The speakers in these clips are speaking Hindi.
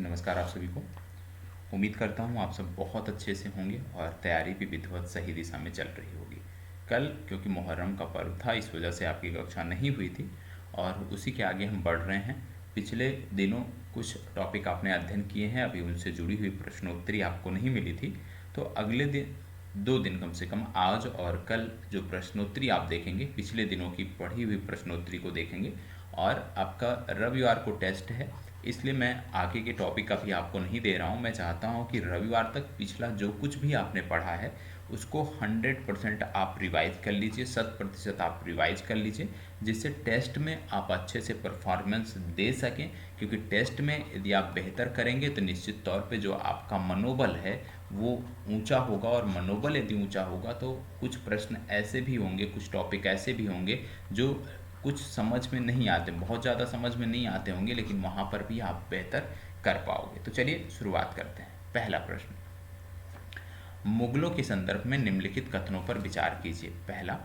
नमस्कार आप सभी को। उम्मीद करता हूँ आप सब बहुत अच्छे से होंगे और तैयारी भी विधिवत सही दिशा में चल रही होगी। कल क्योंकि मुहर्रम का पर्व था, इस वजह से आपकी कक्षा नहीं हुई थी और उसी के आगे हम बढ़ रहे हैं। पिछले दिनों कुछ टॉपिक आपने अध्ययन किए हैं, अभी उनसे जुड़ी हुई प्रश्नोत्तरी आपको नहीं मिली थी, तो अगले दिन 2 दिन कम से कम आज और कल जो प्रश्नोत्तरी आप देखेंगे, पिछले दिनों की पढ़ी हुई प्रश्नोत्तरी को देखेंगे। और आपका रविवार को टेस्ट है, इसलिए मैं आगे के टॉपिक अभी आपको नहीं दे रहा हूँ। मैं चाहता हूँ कि रविवार तक पिछला जो कुछ भी आपने पढ़ा है उसको 100% आप रिवाइज कर लीजिए, 100% आप रिवाइज कर लीजिए, जिससे टेस्ट में आप अच्छे से परफॉर्मेंस दे सकें। क्योंकि टेस्ट में यदि आप बेहतर करेंगे तो निश्चित तौर पे जो आपका मनोबल है वो ऊंचा होगा, और मनोबल यदि ऊंचा होगा तो कुछ प्रश्न ऐसे भी होंगे, कुछ टॉपिक ऐसे भी होंगे जो कुछ समझ में नहीं आते, बहुत ज़्यादा समझ में नहीं आते होंगे, लेकिन वहाँ पर भी आप बेहतर कर पाओगे। तो चलिए शुरुआत करते हैं। पहला प्रश्न, मुगलों के संदर्भ में निम्नलिखित कथनों पर विचार कीजिए। पहला,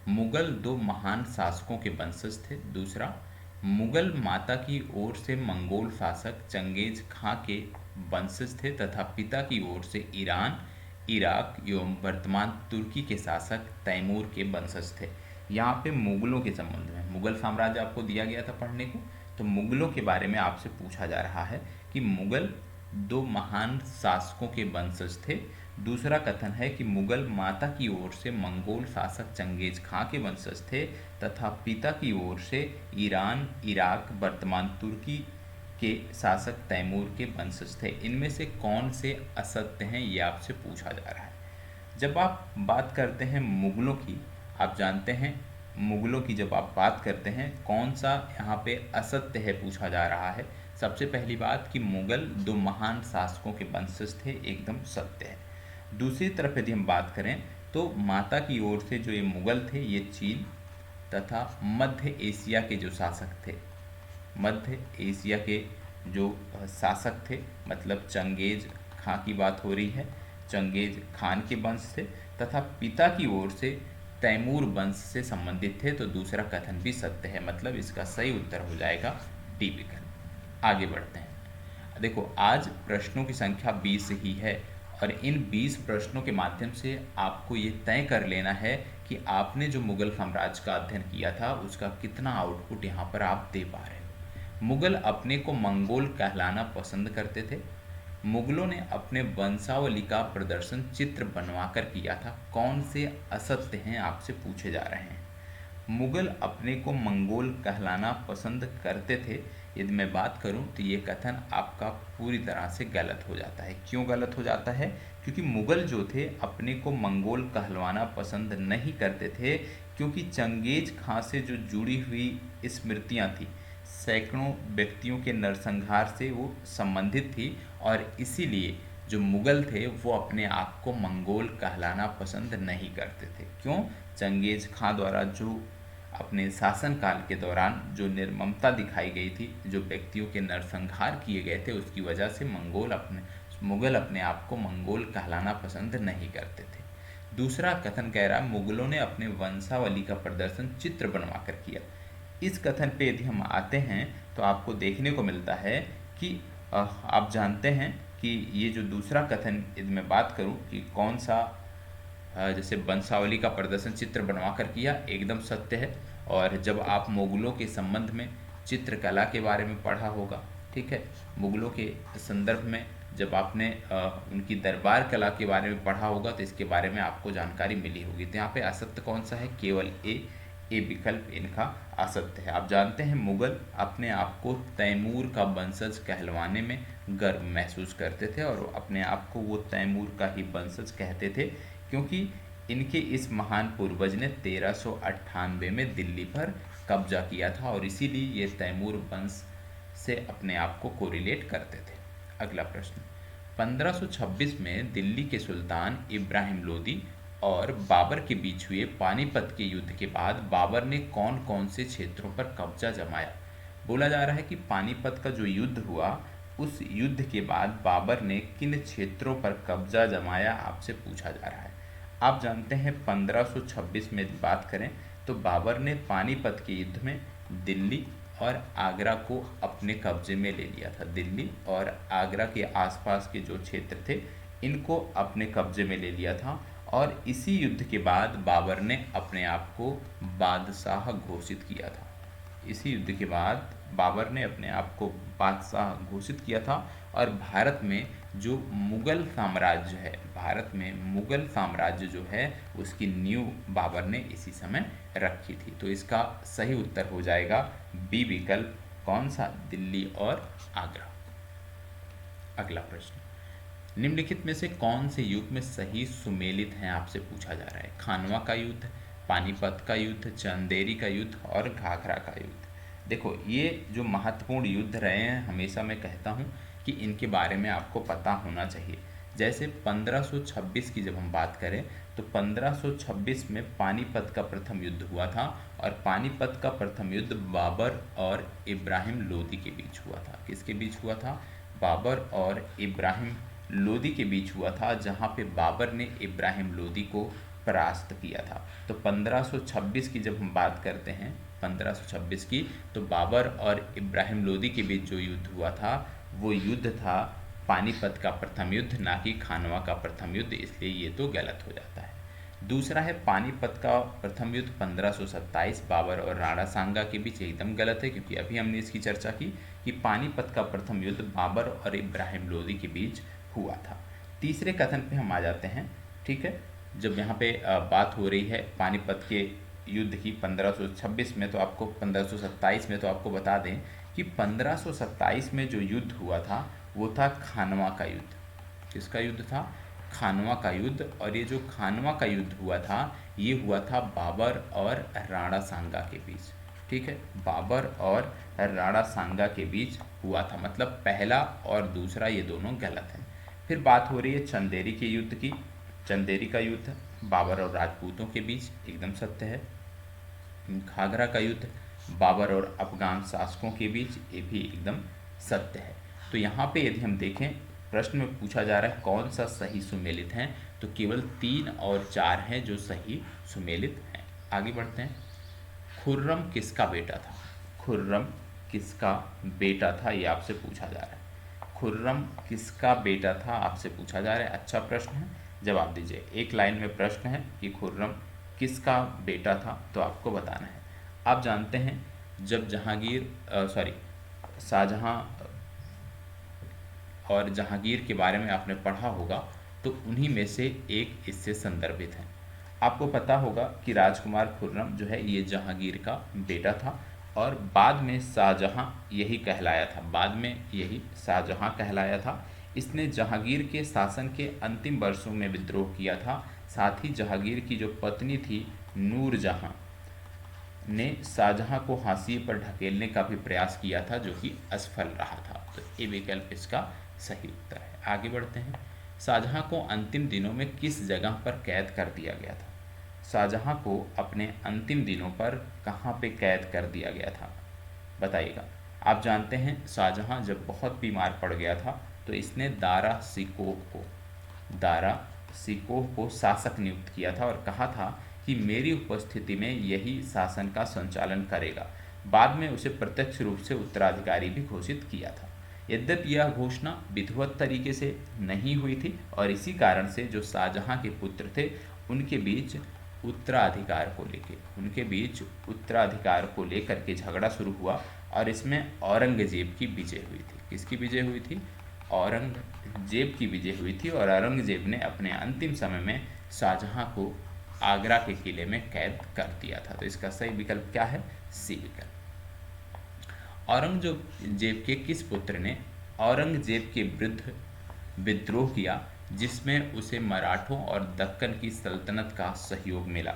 मुगल 2 महान शासकों के वंशज थे। दूसरा, मुगल माता की ओर से मंगोल शासक चंगेज खां के वंशज थे तथा पिता की ओर से ईरान, इराक एवं वर्तमान तुर्की के शासक तैमूर के वंशज थे। यहाँ पे मुगलों के संबंध में, मुगल साम्राज्य आपको दिया गया था पढ़ने को, तो मुगलों के बारे में आपसे पूछा जा रहा है कि मुगल 2 महान शासकों के वंशज थे। दूसरा कथन है कि मुगल माता की ओर से मंगोल शासक चंगेज खां के वंशज थे तथा पिता की ओर से ईरान, इराक, वर्तमान तुर्की के शासक तैमूर के वंशज थे। इनमें से कौन से असत्य हैं, ये आपसे पूछा जा रहा है। जब आप बात करते हैं मुगलों की, आप जानते हैं मुगलों की जब आप बात करते हैं कौन सा यहाँ पे असत्य है पूछा जा रहा है। सबसे पहली बात कि मुगल 2 महान शासकों के वंशज थे, एकदम सत्य है। दूसरी तरफ यदि हम बात करें तो माता की ओर से जो ये मुगल थे ये चीन तथा मध्य एशिया के जो शासक थे, मध्य एशिया के जो शासक थे, मतलब चंगेज खां की बात हो रही है, चंगेज खान के वंश से, तथा पिता की ओर से तैमूर वंश से संबंधित थे। तो दूसरा कथन भी सत्य है, मतलब इसका सही उत्तर हो जाएगा डी विकल्प। आगे बढ़ते हैं। देखो, आज प्रश्नों की संख्या 20 ही है और इन 20 प्रश्नों के माध्यम से आपको ये तय कर लेना है कि आपने जो मुगल साम्राज्य का अध्ययन किया था उसका कितना आउटपुट यहाँ पर आप दे पा रहे हो। मुगल अपने को मंगोल कहलाना पसंद करते थे। मुगलों ने अपने वंशावली का प्रदर्शन चित्र बनवाकर किया था। कौन से असत्य हैं आपसे पूछे जा रहे हैं। मुगल अपने को मंगोल कहलाना पसंद करते थे, यदि मैं बात करूं तो ये कथन आपका पूरी तरह से गलत हो जाता है। क्यों गलत हो जाता है? क्योंकि मुगल जो थे अपने को मंगोल कहलवाना पसंद नहीं करते थे, क्योंकि चंगेज खां से जो जुड़ी हुई स्मृतियां थी, सैकड़ों व्यक्तियों के नरसंहार से वो संबंधित थी, और इसीलिए जो मुगल थे वो अपने आप को मंगोल कहलाना पसंद नहीं करते थे। क्यों? चंगेज खां द्वारा जो अपने शासनकाल के दौरान जो निर्ममता दिखाई गई थी, जो व्यक्तियों के नरसंहार किए गए थे, उसकी वजह से मुगल अपने आप को मंगोल कहलाना पसंद नहीं करते थे। दूसरा कथन कह रहा है मुगलों ने अपने वंशावली का प्रदर्शन चित्र बनवाकर किया। इस कथन पे यदि हम आते हैं तो आपको देखने को मिलता है कि आप जानते हैं कि ये जो दूसरा कथन, यदि मैं बात करूं कि कौन सा, जैसे वंशावली का प्रदर्शन चित्र बनवा कर किया, एकदम सत्य है। और जब आप मुगलों के संबंध में चित्रकला के बारे में पढ़ा होगा, ठीक है, मुगलों के संदर्भ में जब आपने उनकी दरबार कला के बारे में पढ़ा होगा तो इसके बारे में आपको जानकारी मिली होगी। तो यहाँ पे असत्य कौन सा है? केवल ए विकल्प इनका असत्य है। आप जानते हैं मुगल अपने आप को तैमूर का वंशज कहलवाने में गर्व महसूस करते थे और अपने आप को वो तैमूर का ही वंशज कहते थे, क्योंकि इनके इस महान पूर्वज ने 1398 में दिल्ली पर कब्जा किया था और इसीलिए ये तैमूर वंश से अपने आप को कोरिलेट करते थे। अगला प्रश्न, 1526 में दिल्ली के सुल्तान इब्राहिम लोदी और बाबर के बीच हुए पानीपत के युद्ध के बाद बाबर ने कौन कौन से क्षेत्रों पर कब्जा जमाया? बोला जा रहा है कि पानीपत का जो युद्ध हुआ, उस युद्ध के बाद बाबर ने किन क्षेत्रों पर कब्जा जमाया, आपसे पूछा जा रहा है। आप जानते हैं 1526 में बात करें तो बाबर ने पानीपत के युद्ध में दिल्ली और आगरा को अपने कब्जे में ले लिया था। दिल्ली और आगरा के आसपास के जो क्षेत्र थे इनको अपने कब्जे में ले लिया था। और इसी युद्ध के बाद बाबर ने अपने आप को बादशाह घोषित किया था। इसी युद्ध के बाद बाबर ने अपने आप को बादशाह घोषित किया था। और भारत में जो मुग़ल साम्राज्य है, भारत में मुग़ल साम्राज्य जो है उसकी नींव बाबर ने इसी समय रखी थी। तो इसका सही उत्तर हो जाएगा बी विकल्प। कौन सा? दिल्ली और आगरा। अगला प्रश्न, निम्नलिखित में से कौन से युग में सही सुमेलित हैं आपसे पूछा जा रहा है। खानवा का युद्ध, पानीपत का युद्ध, चंदेरी का युद्ध और घाघरा का युद्ध। देखो, ये जो महत्वपूर्ण युद्ध रहे हैं, हमेशा मैं कहता हूँ कि इनके बारे में आपको पता होना चाहिए। जैसे 1526 की जब हम बात करें तो 1526 में पानीपत का प्रथम युद्ध हुआ था। और पानीपत का प्रथम युद्ध बाबर और इब्राहिम लोदी के बीच हुआ था। किसके बीच हुआ था? बाबर और इब्राहिम लोदी के बीच हुआ था, जहाँ पे बाबर ने इब्राहिम लोदी को परास्त किया था। तो 1526 की जब हम बात करते हैं, 1526 की, तो बाबर और इब्राहिम लोदी के बीच जो युद्ध हुआ था वो युद्ध था पानीपत का प्रथम युद्ध, ना कि खानवा का प्रथम युद्ध। इसलिए ये तो गलत हो जाता है। दूसरा है पानीपत का प्रथम युद्ध 1527 बाबर और राणा सांगा के बीच। एकदम गलत है, क्योंकि अभी हमने इसकी चर्चा की कि पानीपत का प्रथम युद्ध बाबर और इब्राहिम लोदी के बीच हुआ था। तीसरे कथन पे हम आ जाते हैं। ठीक है, जब यहाँ पे बात हो रही है पानीपत के युद्ध की 1526 में, तो आपको 1527 में, तो आपको बता दें कि 1527 में जो युद्ध हुआ था वो था खानवा का युद्ध। किसका युद्ध था? खानवा का युद्ध। और ये जो खानवा का युद्ध हुआ था ये हुआ था बाबर और राणा सांगा के बीच। ठीक है, बाबर और राणा सांगा के बीच हुआ था। मतलब पहला और दूसरा ये दोनों गलत हैं। फिर बात हो रही है चंदेरी के युद्ध की। चंदेरी का युद्ध बाबर और राजपूतों के बीच, एकदम सत्य है। घाघरा का युद्ध बाबर और अफगान शासकों के बीच, ये भी एकदम सत्य है। तो यहाँ पे यदि हम देखें, प्रश्न में पूछा जा रहा है कौन सा सही सुमेलित है, तो केवल 3 और 4 हैं जो सही सुमेलित हैं। आगे बढ़ते हैं। खुर्रम किसका बेटा था? खुर्रम किसका बेटा था, ये आपसे पूछा जा रहा है। खुर्रम किसका बेटा था आपसे पूछा जा रहा है। अच्छा प्रश्न है, जवाब दीजिए। एक लाइन में प्रश्न है कि खुर्रम किसका बेटा था, तो आपको बताना है। आप जानते हैं जब शाहजहां और जहांगीर के बारे में आपने पढ़ा होगा, तो उन्हीं में से एक इससे संदर्भित है। आपको पता होगा कि राजकुमार खुर्रम जो है ये जहांगीर का बेटा था, और बाद में शाहजहां यही कहलाया था। बाद में यही शाहजहां कहलाया था। इसने जहांगीर के शासन के अंतिम वर्षों में विद्रोह किया था। साथ ही जहांगीर की जो पत्नी थी नूरजहां ने शाहजहां को हाशिए पर ढकेलने का भी प्रयास किया था, जो कि असफल रहा था। तो ये विकल्प इसका सही उत्तर है। आगे बढ़ते हैं। शाहजहां को अंतिम दिनों में किस जगह पर कैद कर दिया गया था? शाहजहां को अपने अंतिम दिनों पर कहाँ पे कैद कर दिया गया था, बताइएगा। आप जानते हैं शाहजहां जब बहुत बीमार पड़ गया था तो इसने दारा सिकोह को शासक नियुक्त किया था और कहा था कि मेरी उपस्थिति में यही शासन का संचालन करेगा। बाद में उसे प्रत्यक्ष रूप से उत्तराधिकारी भी घोषित किया था। यद्यपि यह घोषणा विधिवत तरीके से नहीं हुई थी और इसी कारण से जो शाहजहां के पुत्र थे उनके बीच उत्तराधिकार को लेकर के झगड़ा शुरू हुआ और इसमें औरंगजेब की विजय हुई थी। किसकी विजय हुई थी? औरंगजेब की विजय हुई थी। और औरंगजेब ने अपने अंतिम समय में शाहजहां को आगरा के किले में कैद कर दिया था। तो इसका सही विकल्प क्या है? सी विकल्प। औरंगजेब के किस पुत्र ने औरंगजेब के विरुद्ध विद्रोह किया जिसमें उसे मराठों और दक्कन की सल्तनत का सहयोग मिला?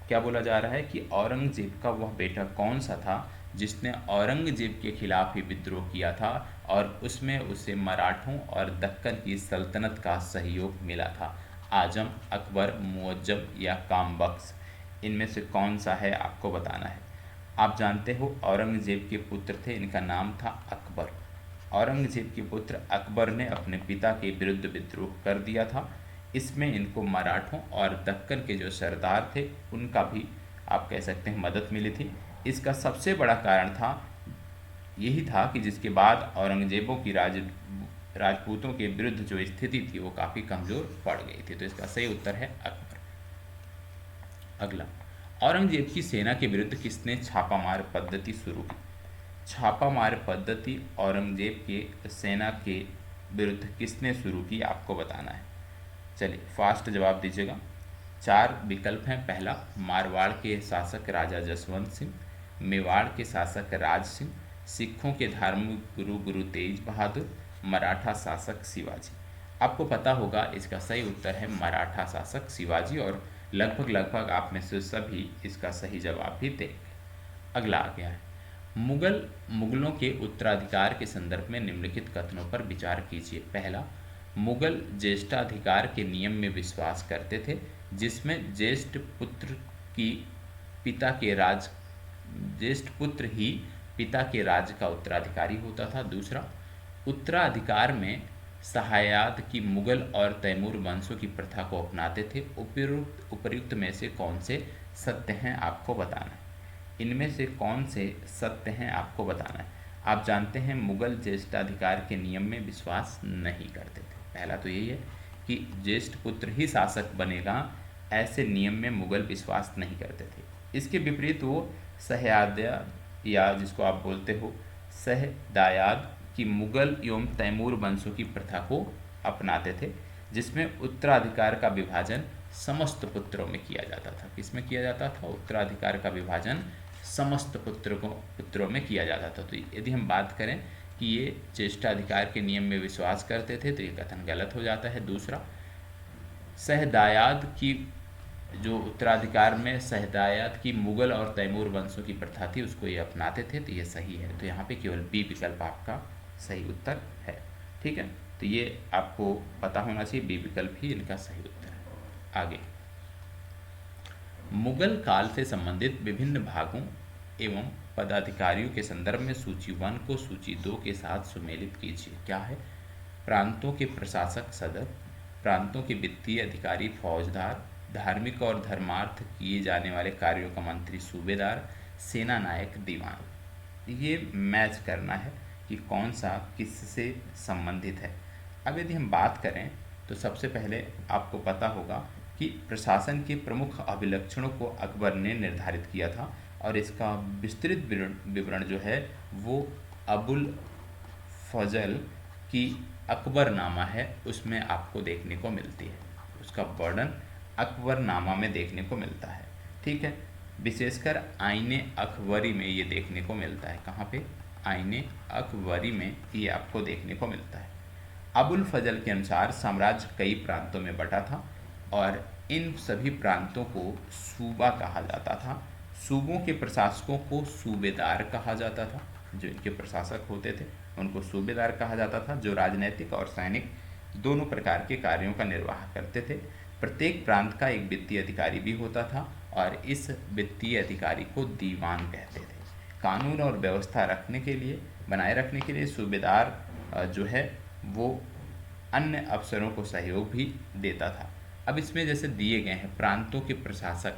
क्या बोला जा रहा है कि औरंगजेब का वह बेटा कौन सा था जिसने औरंगजेब के खिलाफ ही विद्रोह किया था और उसमें उसे मराठों और दक्कन की सल्तनत का सहयोग मिला था? आजम, अकबर, मुअज्जम या कामबख्श, इनमें से कौन सा है आपको बताना है। आप जानते हो औरंगजेब के पुत्र थे, इनका नाम था अकबर। औरंगजेब के पुत्र अकबर ने अपने पिता के विरुद्ध विद्रोह कर दिया था। इसमें इनको मराठों और दक्कन के जो सरदार थे उनका भी आप कह सकते हैं मदद मिली थी। इसका सबसे बड़ा कारण था यही था कि जिसके बाद औरंगजेबों की राजपूतों के विरुद्ध जो स्थिति थी वो काफ़ी कमज़ोर पड़ गई थी। तो इसका सही उत्तर है अकबर। अगला, औरंगजेब की सेना के विरुद्ध किसने छापामार पद्धति शुरू की? छापामार पद्धति औरंगजेब के सेना के विरुद्ध किसने शुरू की, आपको बताना है। चलिए फास्ट जवाब दीजिएगा। 4 विकल्प हैं। पहला, मारवाड़ के शासक राजा जसवंत सिंह, मेवाड़ के शासक राज सिंह, सिखों के धार्मिक गुरु गुरु तेज बहादुर, मराठा शासक शिवाजी। आपको पता होगा इसका सही उत्तर है मराठा शासक शिवाजी, और लगभग लगभग आप में से सभी इसका सही जवाब भी देंगे। अगला आ गया है, मुगलों के उत्तराधिकार के संदर्भ में निम्नलिखित कथनों पर विचार कीजिए। पहला, मुगल ज्येष्ठाधिकार के नियम में विश्वास करते थे, जिसमें की पिता के राज ज्येष्ठ पुत्र ही पिता के राज्य का उत्तराधिकारी होता था। दूसरा, उत्तराधिकार में सहायाद की मुगल और तैमूर वंशों की प्रथा को अपनाते थे। उपर्युक्त में से कौन से सत्य हैं, आपको बताना है। इनमें से कौन से सत्य हैं आपको बताना है। आप जानते हैं मुगल ज्येष्ठाधिकार के नियम में विश्वास नहीं करते थे। पहला तो यही है कि ज्येष्ठ पुत्र ही शासक बनेगा, ऐसे नियम में मुगल विश्वास नहीं करते थे। इसके विपरीत वो सहयाद्या, या जिसको आप बोलते हो सहदायाद की मुगल एवं तैमूर वंशों की प्रथा को अपनाते थे, जिसमें उत्तराधिकार का विभाजन समस्त पुत्रों में किया जाता था। किसमें किया जाता था? उत्तराधिकार का विभाजन समस्त पुत्रों में किया जाता था। तो यदि हम बात करें कि ये ज्येष्ठाधिकार के नियम में विश्वास करते थे तो ये कथन गलत हो जाता है। दूसरा, सहदायाद की जो उत्तराधिकार में सहदायाद की मुगल और तैमूर वंशों की प्रथा थी उसको ये अपनाते थे, तो ये सही है। तो यहाँ पे केवल बी विकल्प आपका सही उत्तर है। ठीक है, तो ये आपको पता होना चाहिए, बी विकल्प ही इनका सही उत्तर है। आगे, मुगल काल से संबंधित विभिन्न भागों एवं पदाधिकारियों के संदर्भ में सूची 1 को सूची 2 के साथ सुमेलित कीजिए। क्या है? प्रांतों के प्रशासक सदर, प्रांतों के वित्तीय अधिकारी फौजदार, धार्मिक और धर्मार्थ किए जाने वाले कार्यों का मंत्री सूबेदार, सेना नायक दीवान। ये मैच करना है कि कौन सा किससे संबंधित है। अब यदि हम बात करें तो सबसे पहले आपको पता होगा कि प्रशासन के प्रमुख अभिलक्षणों को अकबर ने निर्धारित किया था, और इसका विस्तृत विवरण जो है वो अबुल फजल की अकबरनामा है उसमें आपको देखने को मिलती है। उसका वर्णन अकबरनामा में देखने को मिलता है। ठीक है, विशेषकर आईने अकबरी में ये देखने को मिलता है। कहाँ पे? आईने अकबरी में ये आपको देखने को मिलता है। अबुल फजल के अनुसार साम्राज्य कई प्रांतों में बटा था और इन सभी प्रांतों को सूबा कहा जाता था। सूबों के प्रशासकों को सूबेदार कहा जाता था। जो इनके प्रशासक होते थे उनको सूबेदार कहा जाता था, जो राजनैतिक और सैनिक दोनों प्रकार के कार्यों का निर्वाह करते थे। प्रत्येक प्रांत का एक वित्तीय अधिकारी भी होता था और इस वित्तीय अधिकारी को दीवान कहते थे। कानून और व्यवस्था बनाए रखने के लिए सूबेदार जो है वो अन्य अफसरों को सहयोग भी देता था। अब इसमें जैसे दिए गए हैं प्रांतों के प्रशासक,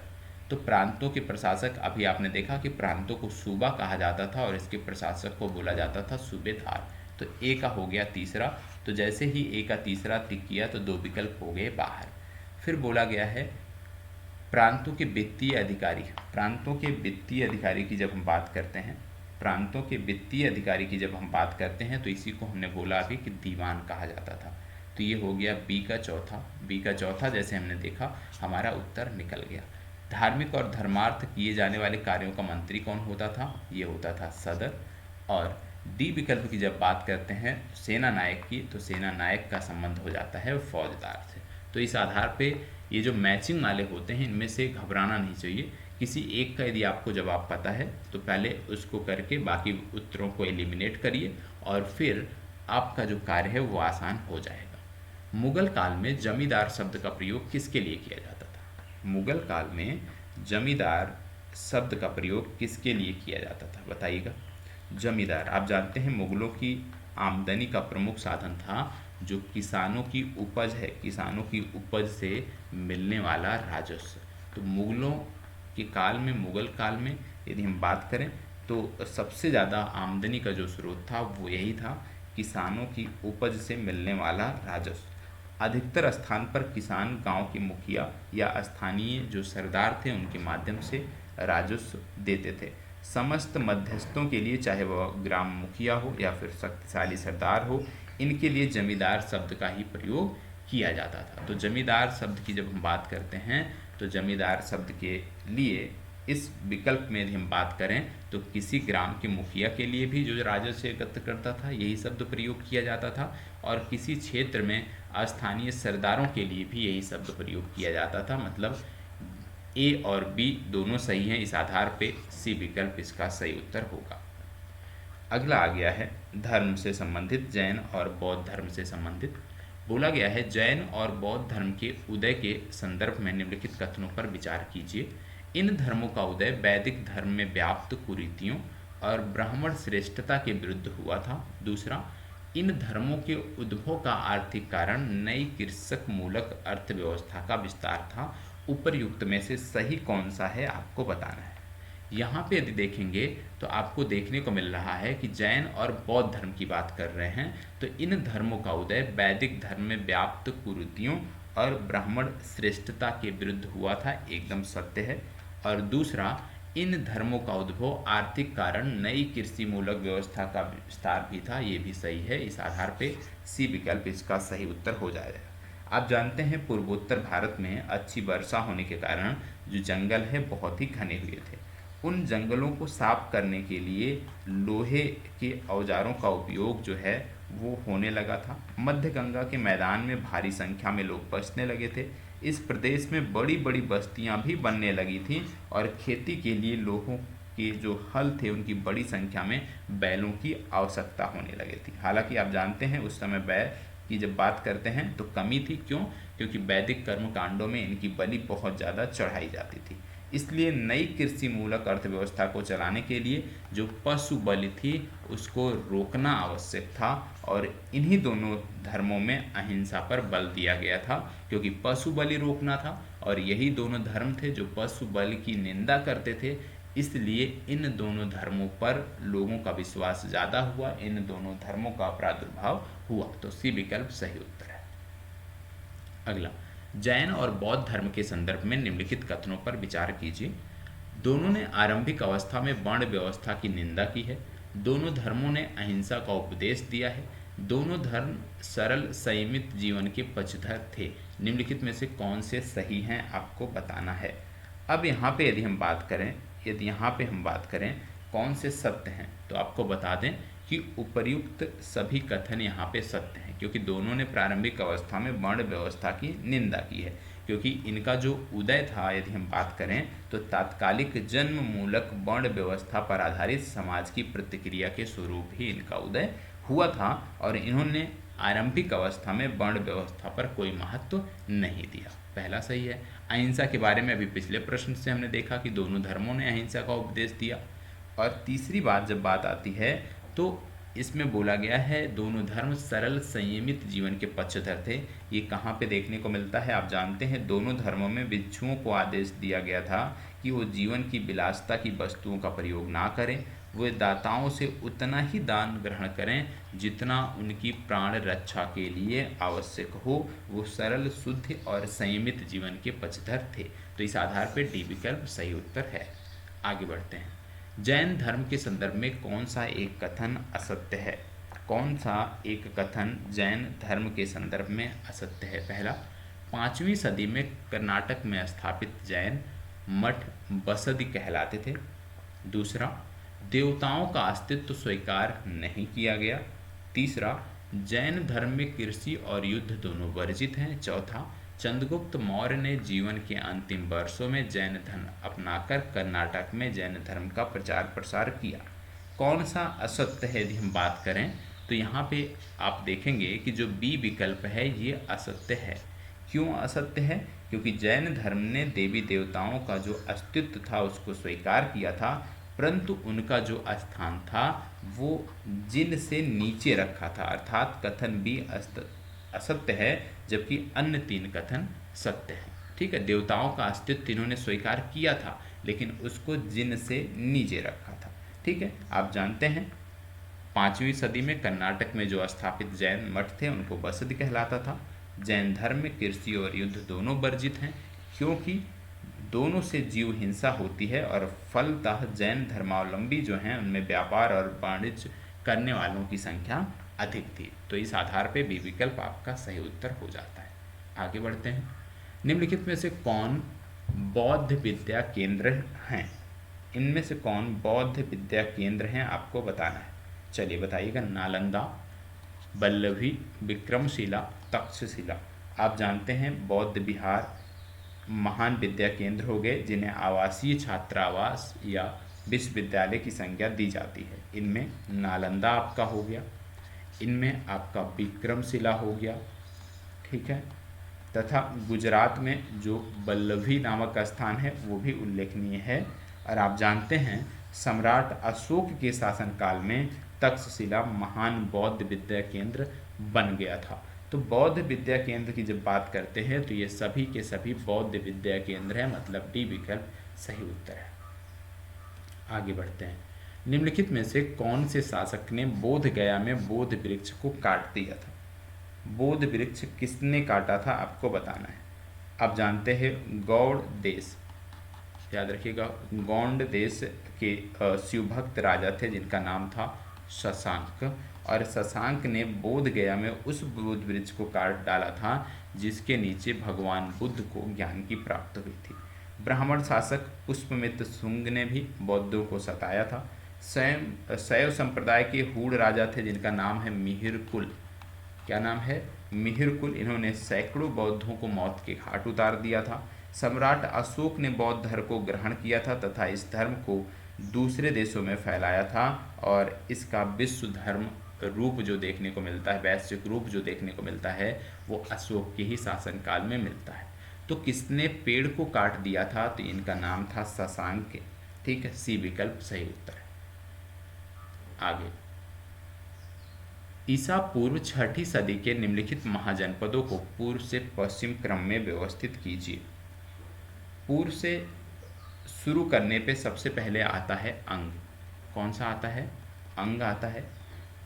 तो प्रांतों के प्रशासक, अभी आपने देखा कि प्रांतों को सूबा कहा जाता था और इसके प्रशासक को बोला जाता था सूबेदार। तो ए का हो गया तीसरा। तो जैसे ही ए का तीसरा टिक किया तो 2 विकल्प हो गए बाहर। फिर बोला गया है प्रांतों के वित्तीय अधिकारी। प्रांतों के वित्तीय अधिकारी की जब हम बात करते हैं, प्रांतों के वित्तीय अधिकारी की जब हम बात करते हैं तो इसी को हमने बोला अभी कि दीवान कहा जाता था। तो ये हो गया बी का चौथा। जैसे हमने देखा हमारा उत्तर निकल गया। धार्मिक और धर्मार्थ किए जाने वाले कार्यों का मंत्री कौन होता था? ये होता था सदर। और डी विकल्प की जब बात करते हैं सेना नायक की, तो सेना नायक का संबंध हो जाता है फौजदार से। तो इस आधार पे ये जो मैचिंग वाले होते हैं इनमें से घबराना नहीं चाहिए। किसी एक का यदि आपको जवाब पता है तो पहले उसको करके बाकी उत्तरों को एलिमिनेट करिए और फिर आपका जो कार्य है वो आसान हो जाएगा। मुगल काल में जमींदार शब्द का प्रयोग किसके लिए किया जाता था? मुगल काल में जमींदार शब्द का प्रयोग किसके लिए किया जाता था, बताइएगा। जमींदार, आप जानते हैं मुगलों की आमदनी का प्रमुख साधन था जो किसानों की उपज है, किसानों की उपज से मिलने वाला राजस्व। तो मुगल काल में यदि हम बात करें तो सबसे ज़्यादा आमदनी का जो स्रोत था वो यही था, किसानों की उपज से मिलने वाला राजस्व। अधिकतर स्थान पर किसान गांव के मुखिया या स्थानीय जो सरदार थे उनके माध्यम से राजस्व देते थे। समस्त मध्यस्थों के लिए, चाहे वह ग्राम मुखिया हो या फिर शक्तिशाली सरदार हो, इनके लिए जमींदार शब्द का ही प्रयोग किया जाता था। तो जमींदार शब्द की जब हम बात करते हैं तो जमींदार शब्द के लिए इस विकल्प में यदि हम बात करें तो किसी ग्राम के मुखिया के लिए भी जो राजस्व एकत्र करता था यही शब्द प्रयोग किया जाता था, और किसी क्षेत्र में स्थानीय सरदारों के लिए भी यही शब्द प्रयोग किया जाता था। मतलब ए और बी दोनों सही हैं, इस आधार पे सी विकल्प इसका सही उत्तर होगा। अगला आ गया है धर्म से संबंधित, जैन और बौद्ध धर्म से संबंधित। बोला गया है, जैन और बौद्ध धर्म के उदय के संदर्भ में निम्नलिखित कथनों पर विचार कीजिए। इन धर्मों का उदय वैदिक धर्म में व्याप्त कुरीतियों और ब्राह्मण श्रेष्ठता के विरुद्ध हुआ था। दूसरा, इन धर्मों के उद्भव का आर्थिक कारण नई कृषक मूलक अर्थव्यवस्था का विस्तार था। उपर्युक्त में से सही कौन सा है आपको बताना है। यहाँ पे यदि देखेंगे तो आपको देखने को मिल रहा है कि जैन और बौद्ध धर्म की बात कर रहे हैं, तो इन धर्मों का उदय वैदिक धर्म में व्याप्त कुरीतियों और ब्राह्मण श्रेष्ठता के विरुद्ध हुआ था, एकदम सत्य है। और दूसरा, इन धर्मों का उद्भव आर्थिक कारण नई कृषि मूलक व्यवस्था का विस्तार भी था, ये भी सही है। इस आधार पे सी विकल्प इसका सही उत्तर हो जाएगा। आप जानते हैं पूर्वोत्तर भारत में अच्छी वर्षा होने के कारण जो जंगल है बहुत ही घने हुए थे। उन जंगलों को साफ करने के लिए लोहे के औजारों का उपयोग जो है वो होने लगा था। मध्य गंगा के मैदान में भारी संख्या में लोग बसने लगे थे। इस प्रदेश में बड़ी बड़ी बस्तियां भी बनने लगी थीं और खेती के लिए लोगों के जो हल थे उनकी बड़ी संख्या में बैलों की आवश्यकता होने लगी थी। हालांकि आप जानते हैं उस समय बैल की जब बात करते हैं तो कमी थी। क्यों? क्योंकि वैदिक कर्मकांडों में इनकी बलि बहुत ज़्यादा चढ़ाई जाती थी। इसलिए नई कृषि मूलक अर्थव्यवस्था को चलाने के लिए जो पशु बलि थी उसको रोकना आवश्यक था, और इन्हीं दोनों धर्मों में अहिंसा पर बल दिया गया था, क्योंकि पशु बलि रोकना था और यही दोनों धर्म थे जो पशु बलि की निंदा करते थे। इसलिए इन दोनों धर्मों पर लोगों का विश्वास ज़्यादा हुआ, इन दोनों धर्मों का प्रादुर्भाव हुआ। तो सी विकल्प सही उत्तर है। अगला, जैन और बौद्ध धर्म के संदर्भ में निम्नलिखित कथनों पर विचार कीजिए। दोनों ने आरंभिक अवस्था में वर्ण व्यवस्था की निंदा की है। दोनों धर्मों ने अहिंसा का उपदेश दिया है। दोनों धर्म सरल संयमित जीवन के पक्षधर थे। निम्नलिखित में से कौन से सही हैं आपको बताना है। अब यहाँ पे यदि यहाँ पे हम बात करें कौन से सत्य हैं, तो आपको बता दें कि उपर्युक्त सभी कथन यहाँ पे सत्य हैं, क्योंकि दोनों ने प्रारंभिक अवस्था में वर्ण व्यवस्था की निंदा की है। क्योंकि इनका जो उदय था, यदि हम बात करें तो तात्कालिक जन्म मूलक वर्ण व्यवस्था पर आधारित समाज की प्रतिक्रिया के स्वरूप ही इनका उदय हुआ था, और इन्होंने आरंभिक अवस्था में वर्ण व्यवस्था पर कोई महत्व नहीं दिया। पहला सही है। अहिंसा के बारे में अभी पिछले प्रश्न से हमने देखा कि दोनों धर्मों ने अहिंसा का उपदेश दिया। और तीसरी बात जब बात आती है तो इसमें बोला गया है दोनों धर्म सरल संयमित जीवन के पक्षधर थे। ये कहाँ पे देखने को मिलता है? आप जानते हैं दोनों धर्मों में भिक्षुओं को आदेश दिया गया था कि वो जीवन की विलासिता की वस्तुओं का प्रयोग ना करें, वे दाताओं से उतना ही दान ग्रहण करें जितना उनकी प्राण रक्षा के लिए आवश्यक हो। वो सरल शुद्ध और संयमित जीवन के पक्षधर थे। तो इस आधार पर डी विकल्प सही उत्तर है। आगे बढ़ते हैं। जैन धर्म के संदर्भ में कौन सा एक कथन असत्य है? कौन सा एक कथन जैन धर्म के संदर्भ में असत्य है? पहला, 5वीं सदी में कर्नाटक में स्थापित जैन मठ बसदि कहलाते थे। दूसरा, देवताओं का अस्तित्व स्वीकार नहीं किया गया। तीसरा, जैन धर्म में कृषि और युद्ध दोनों वर्जित हैं। चौथा, चंद्रगुप्त मौर्य ने जीवन के अंतिम वर्षों में जैन धर्म अपनाकर कर्नाटक में जैन धर्म का प्रचार प्रसार किया। कौन सा असत्य है यदि हम बात करें तो यहाँ पे आप देखेंगे कि जो बी विकल्प है ये असत्य है। क्यों असत्य है? क्योंकि जैन धर्म ने देवी देवताओं का जो अस्तित्व था उसको स्वीकार किया था, परंतु उनका जो स्थान था वो जिन से नीचे रखा था, अर्थात कथन बी असत्य है, जबकि अन्य 3 कथन सत्य हैं। ठीक है, देवताओं का अस्तित्व इन्होंने स्वीकार किया था लेकिन उसको जिन से नीचे रखा था। ठीक है, आप जानते हैं 5वीं सदी में कर्नाटक में जो स्थापित जैन मठ थे उनको बसदि कहलाता था। जैन धर्म में कृषि और युद्ध दोनों वर्जित हैं, क्योंकि दोनों से जीव हिंसा होती है और फलतः जैन धर्मावलंबी जो हैं उनमें व्यापार और वाणिज्य करने वालों की संख्या अधिक थी। तो इस आधार पे बी विकल्प आपका सही उत्तर हो जाता है। आगे बढ़ते हैं। निम्नलिखित में से कौन बौद्ध विद्या केंद्र हैं? इनमें से कौन बौद्ध विद्या केंद्र हैं आपको बताना है। चलिए बताइएगा। नालंदा, वल्लभी, विक्रमशिला, तक्षशिला। आप जानते हैं बौद्ध विहार महान विद्या केंद्र हो गए जिन्हें आवासीय छात्रावास या विश्वविद्यालय की संज्ञा दी जाती है। इनमें नालंदा आपका हो गया, इनमें आपका विक्रमशिला हो गया, ठीक है, तथा गुजरात में जो वल्लभी नामक स्थान है वो भी उल्लेखनीय है। और आप जानते हैं सम्राट अशोक के शासनकाल में तक्षशिला महान बौद्ध विद्या केंद्र बन गया था। तो बौद्ध विद्या केंद्र की जब बात करते हैं तो ये सभी के सभी बौद्ध विद्या केंद्र हैं, मतलब डी विकल्प सही उत्तर है। आगे बढ़ते हैं। निम्नलिखित में से कौन से शासक ने बोध गया में बोध वृक्ष को काट दिया था? बोध वृक्ष किसने काटा था आपको बताना है। आप जानते हैं गौड़ देश, याद रखिएगा, गौंड देश के शिवभक्त राजा थे जिनका नाम था शशांक, और शशांक ने बोध गया में उस बोध वृक्ष को काट डाला था जिसके नीचे भगवान बुद्ध को ज्ञान की प्राप्ति हुई थी। ब्राह्मण शासक पुष्पमित्र शुंग ने भी बौद्धों को सताया था। शैव संप्रदाय के हूण राजा थे जिनका नाम है मिहिरकुल। क्या नाम है? मिहिरकुल। इन्होंने सैकड़ों बौद्धों को मौत के घाट उतार दिया था। सम्राट अशोक ने बौद्ध धर्म को ग्रहण किया था तथा इस धर्म को दूसरे देशों में फैलाया था, और इसका विश्व धर्म रूप जो देखने को मिलता है, वैश्विक रूप जो देखने को मिलता है, वो अशोक के ही शासनकाल में मिलता है। तो किसने पेड़ को काट दिया था? तो इनका नाम था शशांक। ठीक है, सी विकल्प सही उत्तर है। आगे, ईसा पूर्व 6ठी सदी के निम्नलिखित महाजनपदों को पूर्व से पश्चिम क्रम में व्यवस्थित कीजिए। पूर्व से शुरू करने पे सबसे पहले आता है अंग। कौन सा आता है? अंग आता है।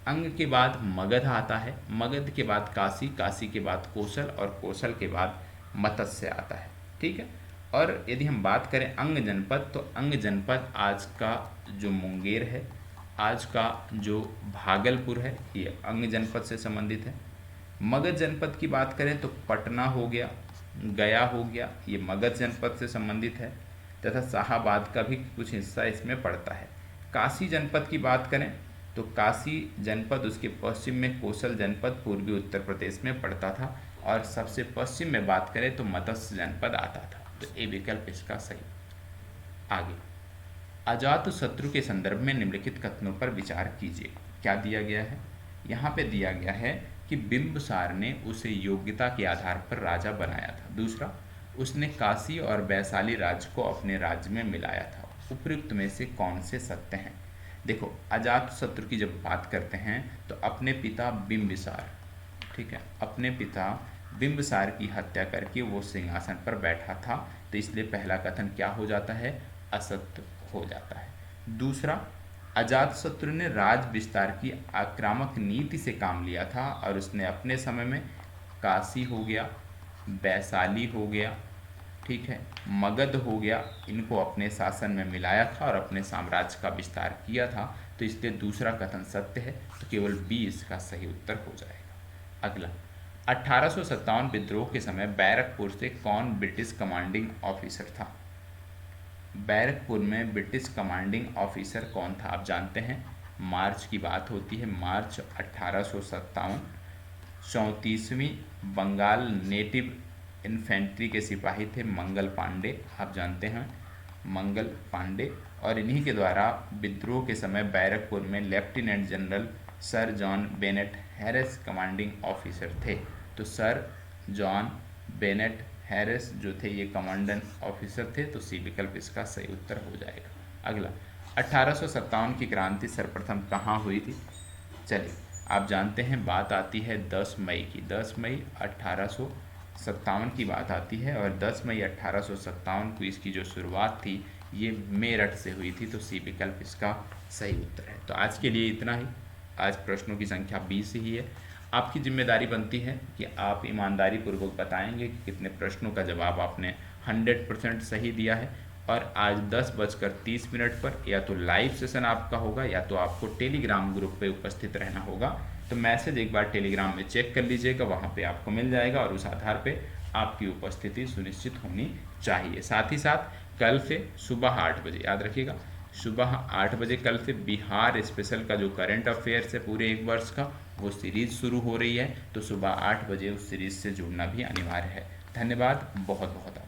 अंग के बाद मगध आता है, मगध के बाद काशी, काशी के बाद कौशल, और कौशल के बाद मत्स्य आता है। ठीक है, और यदि हम बात करें अंग जनपद, तो अंग जनपद आज का जो मुंगेर है, आज का जो भागलपुर है, ये अंग जनपद से संबंधित है। मगध जनपद की बात करें तो पटना हो गया, गया हो गया, ये मगध जनपद से संबंधित है, तथा शाहाबाद का भी कुछ हिस्सा इसमें पड़ता है। काशी जनपद की बात करें तो काशी जनपद, उसके पश्चिम में कौशल जनपद पूर्वी उत्तर प्रदेश में पड़ता था, और सबसे पश्चिम में बात करें तो मत्स्य जनपद आता था। तो ए विकल्प इसका सही। आगे, अजात शत्रु के संदर्भ में निम्नलिखित कथनों पर विचार कीजिए। क्या दिया गया है? यहाँ पे दिया गया है कि बिंबिसार ने उसे योग्यता के आधार पर राजा बनाया था। दूसरा, उसने काशी और वैशाली राज्य को अपने राज्य में मिलाया था। उपयुक्त में से कौन से सत्य हैं? देखो, अजात शत्रु की जब बात करते हैं तो अपने पिता बिंबिसार, ठीक है, अपने पिता बिंबिसार की हत्या करके वो सिंहासन पर बैठा था, तो इसलिए पहला कथन क्या हो जाता है? असत्य हो जाता है। दूसरा, अजातशत्रु ने राज विस्तार की आक्रामक नीति से काम लिया था, और उसने अपने समय में काशी हो गया, वैशाली हो गया, ठीक है, मगध हो गया, इनको अपने शासन में मिलाया था और अपने साम्राज्य का विस्तार किया था। तो इसलिए दूसरा कथन सत्य है, तो केवल बी इसका सही उत्तर हो जाएगा। अगला, 1857 विद्रोह के समय बैरकपुर से कौन ब्रिटिश कमांडिंग ऑफिसर था? बैरकपुर में ब्रिटिश कमांडिंग ऑफिसर कौन था? आप जानते हैं मार्च की बात होती है, मार्च 1857। 34वीं बंगाल नेटिव इन्फेंट्री के सिपाही थे मंगल पांडे, आप जानते हैं मंगल पांडे, और इन्हीं के द्वारा विद्रोह के समय बैरकपुर में lieutenant general sir John Bennett Harris commanding officer थे। तो सर जॉन बेनेट हैरिस जो थे ये कमांडेंट ऑफिसर थे, तो सी विकल्प इसका सही उत्तर हो जाएगा। अगला, 1857 की क्रांति सर्वप्रथम कहाँ हुई थी? चलिए, आप जानते हैं बात आती है 10 मई की। 10 मई 1857 की बात आती है, और 10 मई 1857 को इसकी जो शुरुआत थी ये मेरठ से हुई थी। तो सी विकल्प इसका सही उत्तर है। तो आज के लिए इतना ही। आज प्रश्नों की संख्या 20 ही है। आपकी जिम्मेदारी बनती है कि आप ईमानदारी पूर्वक बताएंगे कि कितने प्रश्नों का जवाब आपने 100% सही दिया है। और आज 10:30 पर या तो लाइव सेशन आपका होगा या तो आपको टेलीग्राम ग्रुप पे उपस्थित रहना होगा। तो मैसेज एक बार टेलीग्राम में चेक कर लीजिएगा, वहाँ पे आपको मिल जाएगा और उस आधार पे आपकी उपस्थिति सुनिश्चित होनी चाहिए। साथ ही साथ कल से सुबह 8 बजे, याद रखिएगा, सुबह 8 बजे कल से बिहार स्पेशल का जो करंट अफेयर्स है पूरे एक वर्ष का, वो सीरीज़ शुरू हो रही है। तो सुबह 8 बजे उस सीरीज़ से जुड़ना भी अनिवार्य है। धन्यवाद बहुत बहुत।